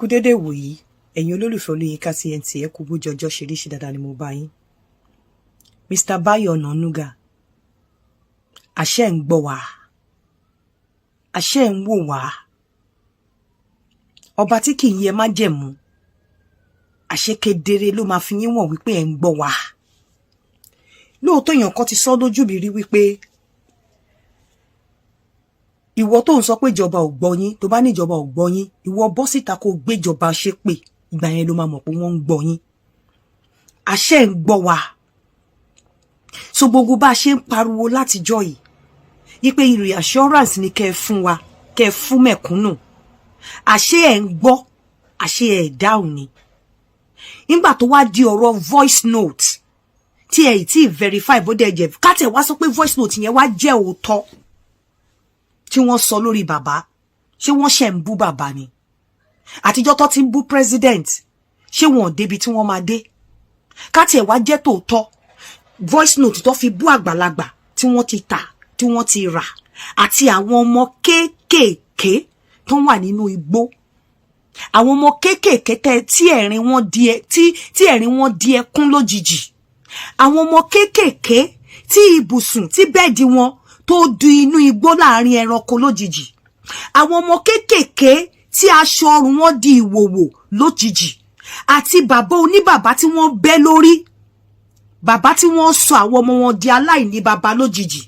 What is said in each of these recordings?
kú dédé wòyí ẹ̀yin olólùfẹ́ Olóyinka TNT ẹ kú bójú ọjọ́ ṣeréṣe dáadáa ni mo bá yín. Mr. Bayo Onanuga àṣẹ ń gbọ́ wá àṣẹ ń wò wá ọba tí kì í yẹ má jẹ̀mú àṣẹ kedere ló máa fi yín wọ̀n wípé ẹ̀ ń gbọ́ wá. Lóòótọ́ èèyàn kan ti sọ lójú mi rí wípé ìwọ tó ń sọ pé ìjọba ò gbọ́ yín tó bá ní ìjọba ò gbọ́ yín ìwọ bọ́ síta kó gbéjọba ṣépè ìgbà yẹn ló máa mọ̀ pé wọ́n ń gbọ́ yín. Àṣẹ ń gbọ́ wá. So gbogbo bá ṣe ń pariwo látijọ́ yìí wípé reassurance ni kẹ́ fún wa kẹ́ fún mẹ̀kúnnù àṣẹ ẹ̀ ń gbọ́ àṣẹ ẹ̀ dáhùn ni. Nígbà tó wá di ọ̀rọ̀ voice note tí ẹ̀ tí verify bó dẹ̀ jẹ́ kátẹ̀ wá sọ pé voice note yẹn wá jẹ́ òótọ́ tí wọ́n sọ lórí bàbá ṣé wọ́n ṣe ń bú bàbá ni àtijọ́ tó ti ń bú president ṣé wọn ò débi tí wọ́n máa dé kátẹ̀ wá jẹ́ tòótọ́ voice note tó fi bú àgbàlagbà tí wọ́n ti tà tí wọ́n ti rà àti àwọn ọmọ kéékèèké tó wà nínú igbó àwọn ọmọ kéékèèké tí ẹ̀rín wọn di ẹkún lójijì àwọn ọmọ kéékèèké tí ibùsùn tí bẹ́ẹ̀dì wọn tó du inú igbó láàrin ẹranko lójijì àwọn ọmọ kéékèèké tí aṣọ ọrùn wọn di ìwòwò lójijì àti bàbá oníbàbá tí wọ́n bẹ́ lórí bàbá tí wọ́n sọ àwọn ọmọ wọn di aláìní bàbá lójijì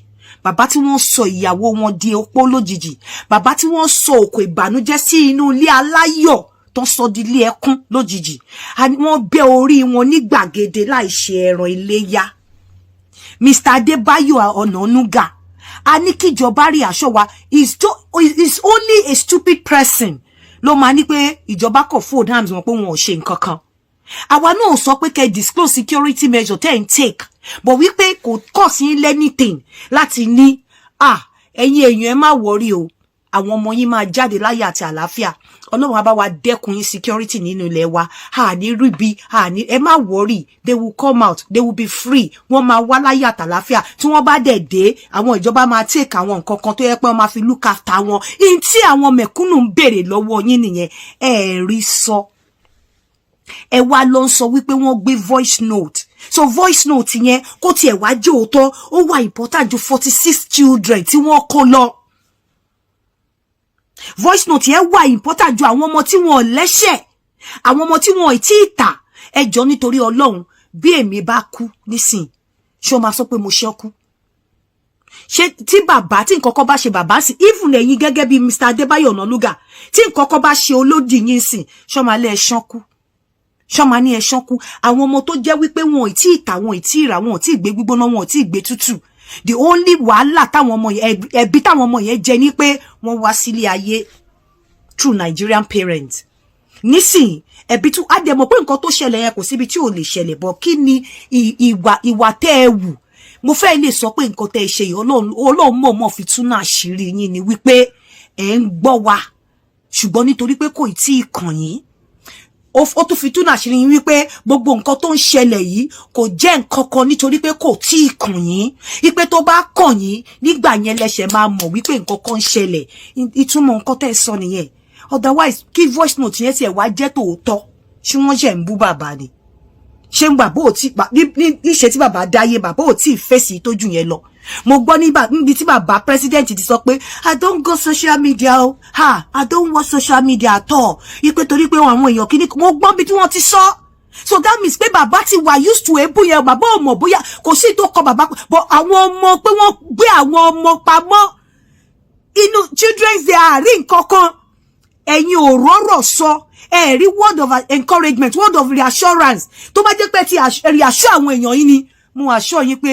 bàbá tí wọ́n sọ ìyàwó wọn di opó lójijì bàbá tí wọ́n sọ òkò ìbànújẹ́ sí inú ilé aláyọ̀ tó sọ di ilé ẹkún lójijì wọ́n bẹ́ orí wọn ní gbàgede láì ṣe ẹran iléyá. Mr. Adebayo Onanuga a ní kíjọba rí aṣọ wa is only a stupid person ló máa ní pé ìjọba kò fold hands wọn pé wọn ò ṣe nǹkan kan. Àwa náà sọ pé kẹ́ disclose security measure tẹ́ ń take but wípé kò cause yín anything láti ní ẹ̀yin èèyàn ẹ má worry o àwọn ọmọ yín máa jáde láyé àti àlàáfíà Ọlọ́run á bá wa dẹ́kun yín security nínú ilẹ̀ wa ní ríbi ẹ má worry they will come out they will be free wọ́n máa wá láyé àti àlàáfíà tí wọ́n bá dẹ̀ dé àwọn ìjọba máa take àwọn nǹkan kan tó yẹ pé wọ́n máa fi look after wọn in tí àwọn mẹ̀kúnnù ń béèrè lọ́wọ́ yín nìyẹn ẹ rí sọ ẹ wá lọ ń sọ wípé wọ́n gbé voice note so voice note yẹn kó tiẹ̀ wá jẹ́ òótọ́ ó wà important ju 46 children tí wọ́n kó lọ voice note yẹn wà important ju àwọn ọmọ tí wọn ò lẹ́ṣẹ̀ àwọn ọmọ tí wọn ò tí ì tà ẹjọ́ nítorí Ọlọ́run bí èmi bá kú nísìn ṣé o máa sọ pé mo ṣẹ́kú ṣé tí bàbá tí nǹkan kan bá ṣe bàbá sí even ẹ̀yin gẹ́gẹ́ bí Mr. Adebayo Onanuga tí nǹkan kan bá ṣe olódì yín sìn ṣé o máa lé ẹ̀ṣán kú ṣọ́mà ní ẹ̀ṣán kú àwọn ọmọ tó jẹ́ wípé wọn ò tí ì tà wọn ò tí ì rà wọn ò tí ì gbé gbígbóná wọn ò tí ì gbé tútù the only wàhálà táwọn ọmọ yẹn ẹbí táwọn ọmọ yẹn jẹ ní pé wọ́n wá sílé ayé through Nigerian parents nísìn ẹbí tún á dẹ̀ mọ̀ pé nǹkan tó ṣẹlẹ̀ yẹn kò síbi tí ò lè ṣẹlẹ̀ bọ̀ kí ni ìwà tẹ́ ẹ wù mo fẹ́ lè sọ pé nǹkan tẹ́ ẹ ṣe yìí Ọlọ́run mọ̀ọ́mọ̀ fi túnú àṣírí yín ni wípé ẹ̀ ń gbọ́ wa ṣùgbọ́n nítorí pé kò tí ì kàn yín ó tún fi túnú àṣírí yín wípé gbogbo nǹkan tó ń ṣẹlẹ̀ yìí kò jẹ́ nǹkan kan nítorí pé kò tí ì kàn yín wípé tó bá kàn yín nígbà yẹn lẹ́sẹ̀ máa mọ̀ wípé nǹkan kan ń ṣẹlẹ̀ ìtumọ̀ nǹkan tẹ́ ẹ sọ nìyẹn otherwise kí voice note yẹn tiẹ̀ wá jẹ́ tòótọ́ ṣé wọ́n ṣe ń bú bàbá ni ṣé ń bàbá ò tí níṣẹ́ tí bàbá dáyé bàbá ò tí ì fèsì tójú yẹn lọ mo gbọ́ níbi tí bàbá president ti sọ pé I don't go social media o I don't watch social media at all ipe torí pé àwọn èèyàn kìíní mo gbọ́ bí tí wọ́n ti sọ so that means pé bàbá ti wà used to ebú yẹn bàbá ò mọ̀ bóyá kò sí tó kọ bàbá but àwọn ọmọ pé wọ́n gbé àwọn ọmọ pamọ́ inú children's day àárín kankan ẹ̀yin ò rọ́rọ̀ sọ rí word of encouragement word of reassurance tó bá jẹ́ pé ti reassure àwọn èèyàn yín ni mo assure yín pé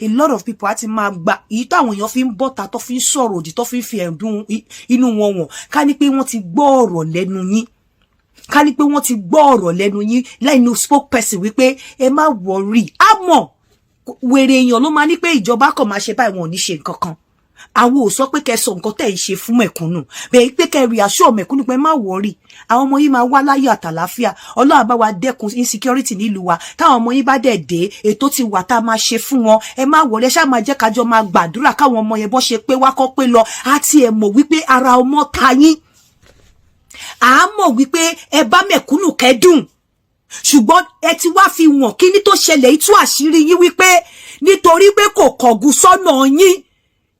a lot of people àti máa gba èyí táwọn èèyàn fi ń bọ́ta tó fi ń sọ̀rọ̀ òdì tó fi ń fi ẹ̀dùn inú wọn wọ̀n ká ní pé wọ́n ti gbọ́ ọ̀rọ̀ lẹ́nu yín ká ní pé wọ́n ti gbọ́ ọ̀rọ̀ lẹ́nu yín lẹ́nu spokesperson wípé ẹ má worry àmọ́ wèrè èèyàn ló máa ní pé ìjọba kò máa ṣe báyìí wọn ò ní ṣe nǹkan kan àwọn ò sọ pé kẹ́ sọ nǹkan tẹ́ ń ṣe fún mẹ̀kúnnù bẹ́ẹ̀ pé kẹ́ reassure mẹ̀kúnnù pé má worry àwọn ọmọ yín máa wá láyọ̀ àtàlàáfíà Ọlọ́run bá wa dẹ́kun insecurity nílùú wa táwọn ọmọ yín bá dẹ̀ dé ètò ti wà tá a máa ṣe fún wọn ẹ má worry ṣá máa jẹ́ kájọ máa gbàdúrà káwọn ọmọ yẹn bọ́ ṣe pé wá kọ́ pé lọ àti ẹ̀ mọ̀ wípé ara ọmọ ta yín a mọ̀ wípé ẹ bá mẹ̀kúnnù kẹ́dùn ṣùgbọ́n ẹ ti wá fi wọ̀n kíní tó ṣẹlẹ̀ tú àṣírí yín wípé nítorí pé kò kọ̀gùn sọ́nà yín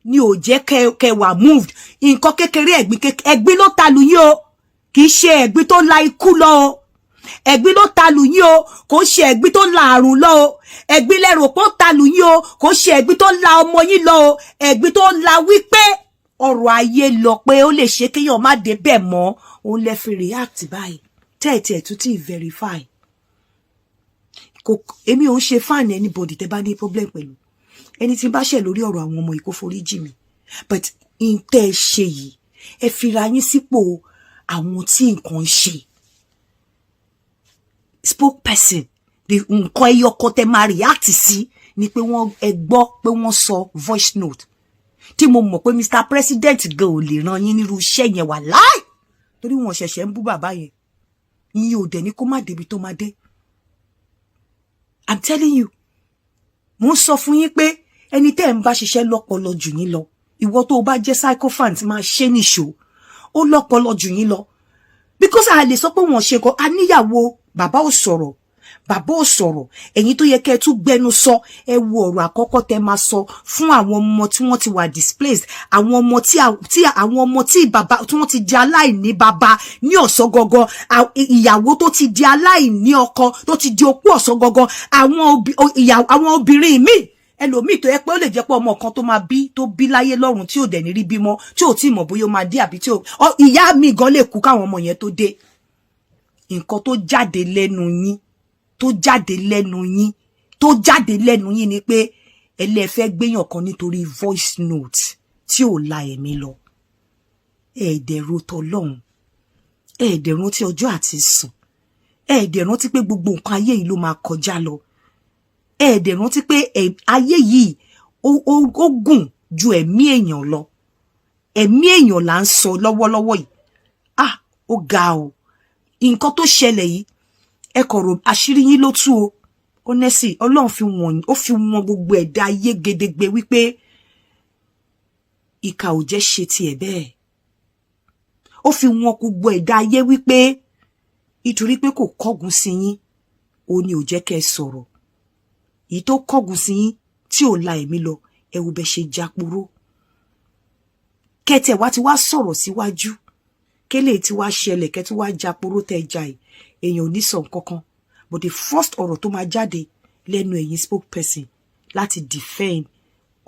ni ò jẹ́ kẹ́ wà moved nǹkan kékeré ẹ̀gbin ló ta lù yín o kì í ṣe ẹ̀gbin tó la ikú lọ o ẹ̀gbin ló ta lù yín o kò ṣe ẹ̀gbin tó la àrùn lọ o ẹ̀gbin lẹ́rò pé ó ta lù yín o kò ṣe ẹ̀gbin tó la ọmọ yín lọ o ẹ̀gbin tó la wípé ọ̀rọ̀ ayé lọ pé ó lè ṣe kéèyàn má dé bẹ́ẹ̀ mọ́ òun lẹ fi react báyìí tẹ́ẹ̀tì ẹ̀ tún tí verify èmi ò ń ṣe fan anybody tẹ́ bá ní problem pẹ̀lú ẹni tí bá ṣẹ̀ lórí ọ̀rọ̀ àwọn ọmọ yìí kó forí jì mí but in tẹ́ ẹ ṣe yìí ẹ fira yín sípò àwọn tí nǹkan ṣe spokesperson nǹkan ẹyọkọ tẹ́ máa react sí ni pé wọ́n ẹ gbọ́ pé wọ́n sọ voice note tí mo mọ̀ pé Mr. President gan ò lè ràn yín nírú iṣẹ́ yẹn wà láì torí wọ́n ṣẹ̀ṣẹ̀ ń bú bàbá yẹn yín ò dẹ̀ ní kó má débi tó má dé I'm telling you mo ń sọ fún yín pé ẹni tẹ́ ń bá ṣiṣẹ́ lọ́pọlọ jù yín lọ ìwọ tó bá jẹ́ psychophant máa ṣe níṣó ó lọ́pọlọ jù yín lọ because a lè sọ pé wọ́n ṣe kọ́ a níyàwó bàbá ò sọ̀rọ̀ ẹ̀yin tó yẹ kẹ́ tún gbẹnu sọ ẹ wo ọ̀rọ̀ àkọ́kọ́ tẹ́ máa sọ fún àwọn ọmọ tí wọ́n ti wà displaced àwọn ọmọ tí bàbá tí wọ́n ti di aláìní bàbá ní ọ̀sán gangan ìyàwó tó ti di aláìní ọkọ tó ti di opó ọ̀sán gangan àwọn obìnrin míì ẹlòmíì tó yẹ pé ó lè jẹ́ pé ọmọ kan tó máa bí láyé lọ́run tí ò dẹ̀ ní rí bímọ tí ò tí mọ̀ bóyá ó máa dé àbí tí ìyá mi gan lè kú káwọn ọmọ yẹn tó dé nǹkan tó jáde lẹ́nu yín ni pé ẹlẹ́fẹ́ gbéyàn kan nítorí voice note tí ò la ẹ̀mí lọ ẹ̀ẹ́dẹ̀rọ tọlọ́run ẹ̀ẹ́dẹ̀rọ tí ọjọ́ àti sùn ẹ̀ẹ́dẹ̀rọ tí pé gbogbo nǹkan ayé yìí ló máa kọjá lọ ẹ̀ẹ́dẹ̀rọ tí pé ayé yìí ó gùn ju ẹ̀mí èèyàn lọ ẹ̀mí èèyàn là ń sọ lọ́wọ́lọ́wọ́ yìí ó ga o nǹkan tó ṣẹlẹ̀ yìí ẹ kọ̀rọ̀ àṣírí yín ló tú o honestly Ọlọ́run fi wọn gbogbo ẹ̀dá ayé gedegbe wípé ìkà ò jẹ́ ṣe tiẹ̀ bẹ́ẹ̀ ó fi wọn gbogbo ẹ̀dá ayé wípé nítorí pé kò kọ́gun sí yín ó ní ò jẹ́ kẹ́ ẹ sọ̀rọ̀ èyí tó kọ́gun sí yín tí ò la ẹ̀mí lọ ẹ wo bẹ́ ṣe jáporó kẹ́tẹ̀ wá ti wá sọ̀rọ̀ síwájú kélé tí wá ṣẹlẹ̀ kẹ́ tí wá jáporó tẹ́ jà yìí èèyàn ò ní sọ nǹkankan but the first ọ̀rọ̀ tó máa jáde lẹ́nu ẹ̀yin spokesperson láti defend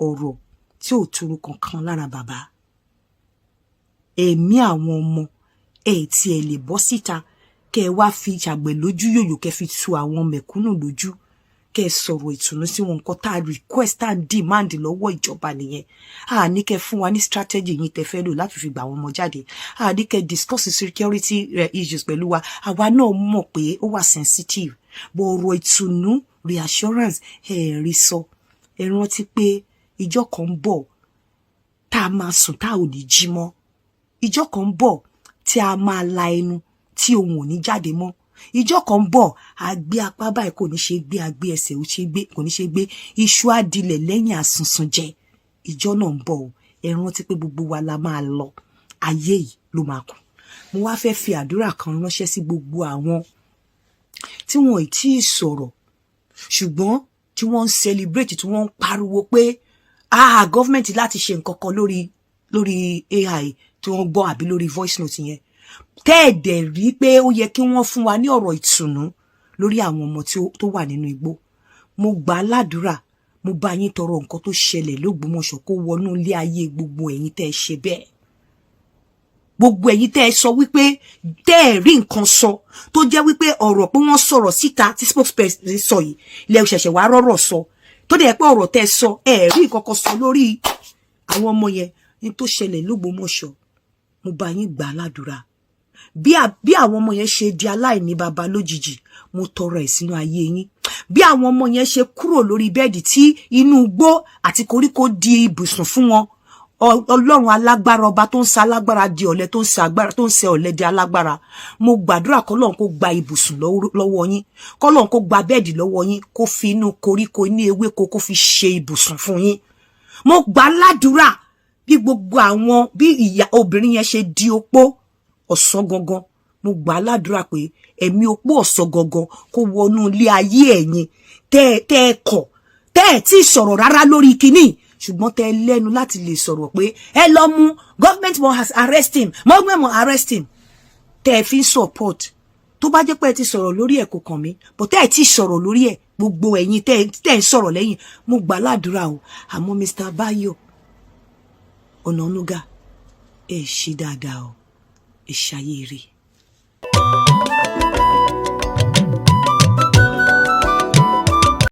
ọ̀rọ̀ tí ò túrú kankan lára bàbá ẹ̀mí àwọn ọmọ tí ẹ lè bọ́ síta kẹ́ ẹ wá fi ṣàgbẹ̀ lójú yòyò kẹ́ fi tu àwọn mẹ̀kúnnù lójú kẹ́ ẹ sọ̀rọ̀ ìtùnú sí wọn nǹkan tá a request tá a demand lọ́wọ́ ìjọba nìyẹn a ní kẹ́ fún wa ní strategy yín tẹ́ fẹ́ lò láti fi gbà àwọn ọmọ jáde a ní kẹ́ discuss security issues pẹ̀lú wa àwa náà mọ̀ pé ó wà sensitive bọ̀ ọ̀rọ̀ ìtùnú reassurance rí sọ ẹ rántí pé ìjọ kan ń bọ̀ tá a máa sùn tá a ò ní jí mọ́ ìjọ kan ń bọ̀ tí a máa la ẹnu tí ohun ò ní jáde mọ́ ìjọ kan ń bọ̀ àgbé apá báyìí kò ní ṣe gbé àgbé ẹsẹ̀ kò ní ṣe gbé iṣu adilẹ̀ lẹ́yìn àsùnsùn jẹ ìjọ náà ń bọ̀ ẹ rántí pé gbogbo wa la máa lọ ayé yìí ló máa kù mo wá fẹ́ fi àdúrà kan ránṣẹ́ sí gbogbo àwọn tí wọn ì tí ì sọ̀rọ̀ ṣùgbọ́n tí wọ́n ń celebrate tí wọ́n ń pariwo pé gọ́fìmẹ̀ntì láti ṣe nǹkan kan lórí AI tí wọ́n gbọ́ àbí lórí voice note yẹn tẹ́ẹ̀dẹ̀ rí pé ó yẹ kí wọ́n fún wa ní ọ̀rọ̀ ìtùnú lórí àwọn ọmọ tó wà nínú igbó mo gbà á ládùúrà mo bá yín tọrọ nǹkan tó ṣẹlẹ̀ l'Ógbómọ̀ṣọ́ kó wọnú ilé ayé gbogbo ẹ̀yin tẹ́ ẹ ṣe bẹ́ẹ̀ gbogbo ẹ̀yin tẹ́ ẹ sọ wípé tẹ́ ẹ rí nǹkan sọ tó jẹ́ wípé ọ̀rọ̀ pé wọ́n sọ̀rọ̀ síta tí spokesperson sọ yìí lẹ ṣẹ̀ṣẹ̀ wá rọ́rọ̀ sọ tó dẹ̀ pé ọ̀rọ̀ tẹ́ ẹ sọ ẹ rí nǹkan kan sọ lórí àwọn ọmọ yẹn ní tó ṣẹlẹ̀ l'Ógbómọ̀ṣọ́ mo bá yín gbà á ládùúrà bí àwọn ọmọ yẹn ṣe di aláìní baba lójijì mo tọrọ ẹ̀ sínú ayé yín bí àwọn ọmọ yẹn ṣe kúrò lórí bẹ́ẹ̀dì tí inú igbó àti koríko di ibùsùn fún wọn Ọlọ́run alágbára ọba tó ń sa alágbára di ọ̀lẹ tó ń ṣe ọ̀lẹ di alágbára mo gbàdúrà k'Ọlọ́run kó gba ibùsùn lọ́wọ́ yín k'Ọlọ́run kó gba bẹ́ẹ̀dì lọ́wọ́ yín kó fi inú koríko ní ewéko kó fi ṣe ibùsùn fún yín mo gbà ládùúrà bí gbogbo àwọn bí ìyá obìnrin yẹn ṣe di opó ọ̀sán gangan mo gbà ládùúrà pé ẹ̀mí opó ọ̀sán gangan kó wọnú ilé ayé ẹ̀yin tẹ́ ẹ kọ̀ tẹ́ ẹ tí sọ̀rọ̀ rárá lórí kinní ṣùgbọ́n tẹ́ ẹ lẹ́nu láti lè sọ̀rọ̀ pé ẹ lọ mú government must arrest him government must arrest him tẹ́ ẹ fi support tó bá jẹ́ pé ẹ ti sọ̀rọ̀ lórí ẹ̀ kò kàn mí but tẹ́ ẹ ti sọ̀rọ̀ lórí ẹ̀ gbogbo ẹ̀yin tẹ́ ẹ ń sọ̀rọ̀ lẹ́yìn mo gbà ládùúrà o àmọ́ Mr. Bayo Onanuga ẹ ṣe dáadáa o ẹ ṣayé rè.